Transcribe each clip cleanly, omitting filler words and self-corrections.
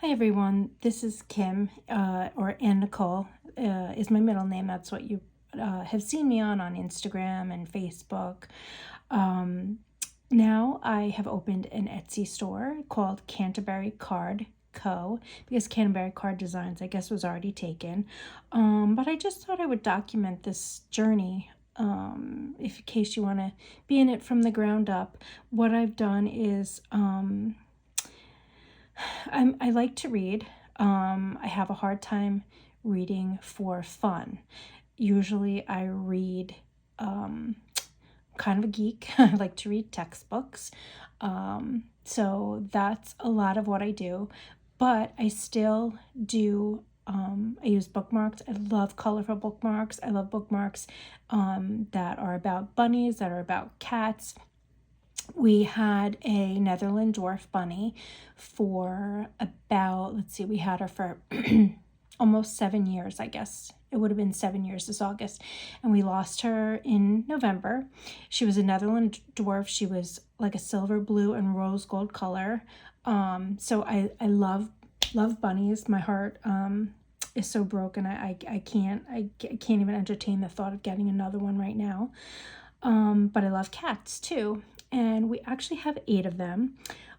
Hi everyone, this is Kim, or Ann Nicole is my middle name. That's what you have seen me on Instagram and Facebook. Now I have opened an Etsy store called CanterburyCardCo because Canterbury Card Designs, I guess, was already taken. But I just thought I would document this journey if in case you want to be in it from the ground up. What I've done is I like to read. I have a hard time reading for fun. Usually I read, kind of a geek. I like to read textbooks. So that's a lot of what I do. But I still do, I use bookmarks. I love colorful bookmarks. I love bookmarks that are about bunnies, that are about cats. We had a Netherland dwarf bunny for about, let's see, we had her for almost 7 years, I guess. It would have been 7 years this August. And we lost her in November. She was a Netherland dwarf. She was like a silver, blue, and rose gold color. So I love bunnies. My heart is so broken. I can't even entertain the thought of getting another one right now. But I love cats too. And we actually have 8 of them.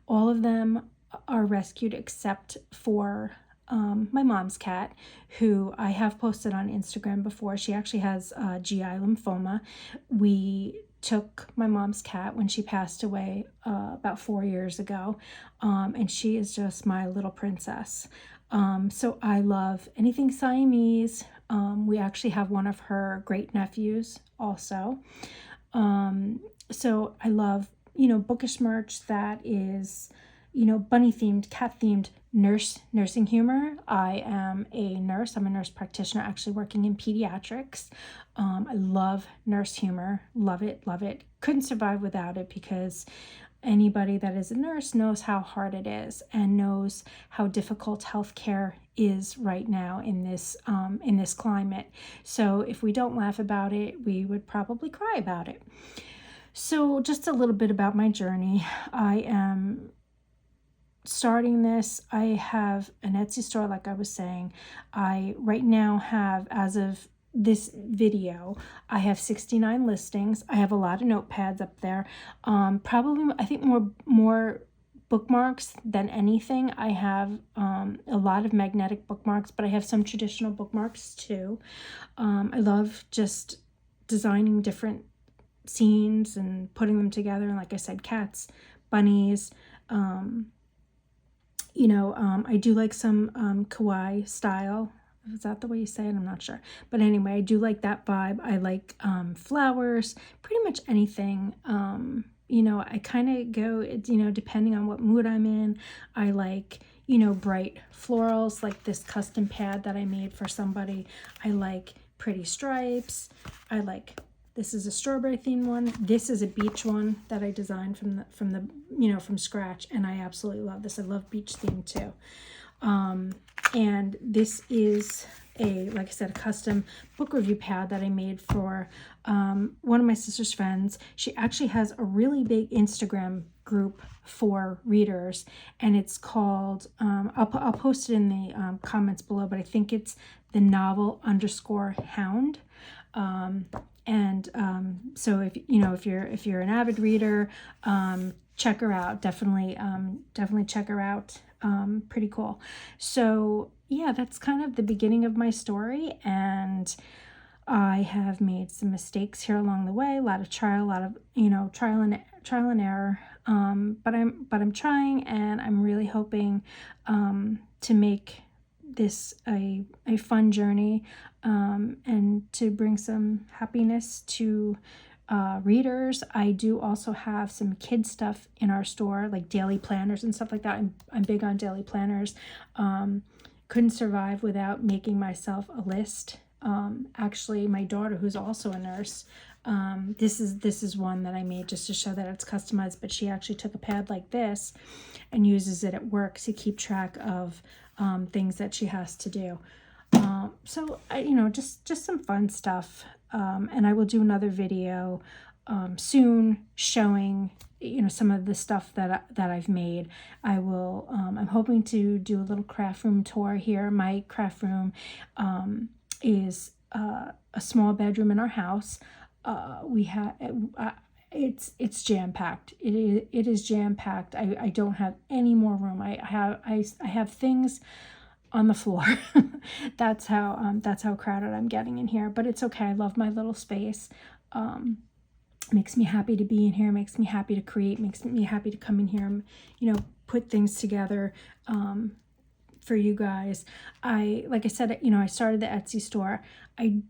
All of them are rescued except for my mom's cat, who I have posted on Instagram before. She actually has GI lymphoma. We took my mom's cat when she passed away about 4 years ago, and she is just my little princess. So I love anything Siamese. We actually have one of her great nephews also. So I love, bookish merch that is, bunny themed, cat themed, nursing humor. I am a nurse. I'm a nurse practitioner actually working in pediatrics. I love nurse humor. Love it, love it. Couldn't survive without it because anybody that is a nurse knows how hard it is and knows how difficult healthcare is right now in this climate. So if we don't laugh about it, we would probably cry about it. So just a little bit about my journey. I am starting this. I have an Etsy store, like I was saying. I right now have, as of this video, I have 69 listings. I have a lot of notepads up there. Probably, I think more bookmarks than anything. I have a lot of magnetic bookmarks, but I have some traditional bookmarks too. I love just designing different scenes and putting them together. And like I said, cats, bunnies. I do like some kawaii style. Is that the way you say it? I'm not sure. But anyway, I do like that vibe. I like flowers, pretty much anything. I kind of go, depending on what mood I'm in. I like, bright florals, like this custom pad that I made for somebody. I like pretty stripes. This is a strawberry themed one. This is a beach one that I designed from scratch, and I absolutely love this. I love beach theme too. And this is like I said, a custom book review pad that I made for one of my sister's friends. She actually has a really big Instagram group for readers, and it's called, I'll post it in the comments below, but I think it's the novel_hound. So if you're an avid reader, check her out. Definitely check her out. Pretty cool. So yeah, that's kind of the beginning of my story, and I have made some mistakes here along the way. A lot of trial and error. But I'm trying, and I'm really hoping to make this a fun journey, and to bring some happiness to readers. I do also have some kid stuff in our store, like daily planners and stuff like that. I'm big on daily planners. Couldn't survive without making myself a list. Actually, my daughter, who's also a nurse, this is one that I made just to show that it's customized, but she actually took a pad like this and uses it at work to keep track of things that she has to do. So just some fun stuff. And I will do another video soon showing, some of the stuff that I've made. I will, I'm hoping to do a little craft room tour here. My craft room is a small bedroom in our house. We have, it's jam packed. It is jam packed. I don't have any more room. I have things on the floor. That's how crowded I'm getting in here. But it's okay. I love my little space. Makes me happy to be in here. Makes me happy to create. Makes me happy to come in here and put things together. For you guys. Like I said, I started the Etsy store. I've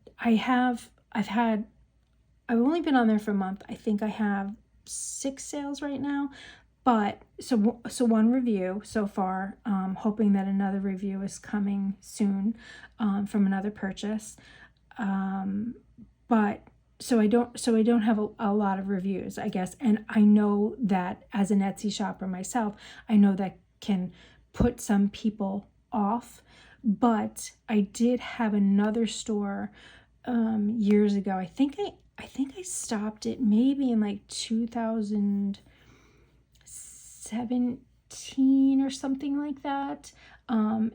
only been on there for a month. I think I have 6 sales right now, but so one review so far. Hoping that another review is coming soon from another purchase. But so I don't have a lot of reviews, I guess, and I know that as an Etsy shopper myself, I know that can put some people off. But I did have another store years ago. I think I stopped it maybe in like 2017 or something like that.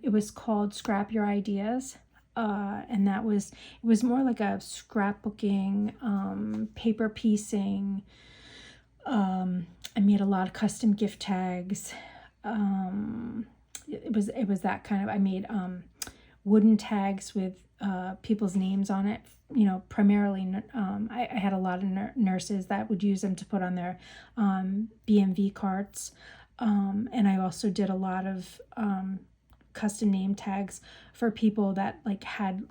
It was called Scrap Your Ideas. And it was more like a scrapbooking, paper piecing. I made a lot of custom gift tags. It was that kind of, I made wooden tags with people's names on it. Primarily, I had a lot of nurses that would use them to put on their BMV carts. And I also did a lot of custom name tags for people that like had,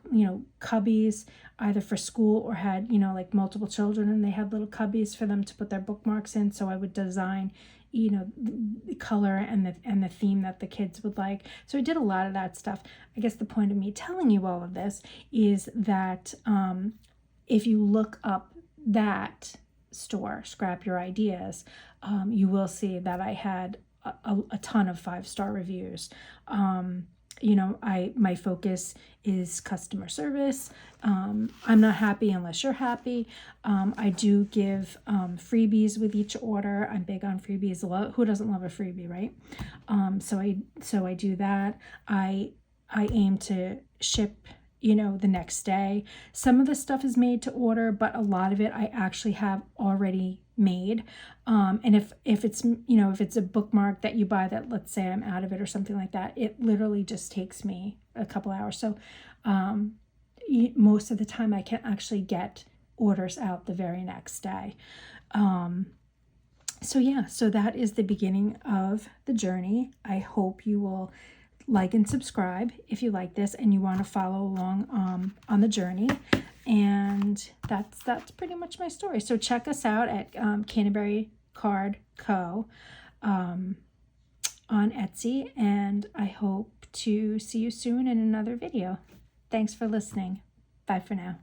cubbies either for school or had, like multiple children, and they had little cubbies for them to put their bookmarks in. So I would design, the color and the theme that the kids would like. So I did a lot of that stuff. I guess the point of me telling you all of this is that if you look up that store, Scrap Your Ideas, you will see that I had a ton of 5-star reviews. My focus is customer service. I'm not happy unless you're happy. I do give freebies with each order. I'm big on freebies. Who doesn't love a freebie, right? So I do that. I aim to ship, the next day. Some of the stuff is made to order, but a lot of it I actually have already made. And if it's, if it's a bookmark that you buy that, let's say I'm out of it or something like that, it literally just takes me a couple hours. So most of the time I can actually get orders out the very next day. So that is the beginning of the journey. I hope you will like and subscribe if you like this and you want to follow along on the journey. And that's pretty much my story. So check us out at CanterburyCardCo on Etsy, and I hope to see you soon in another video. Thanks for listening. Bye for now.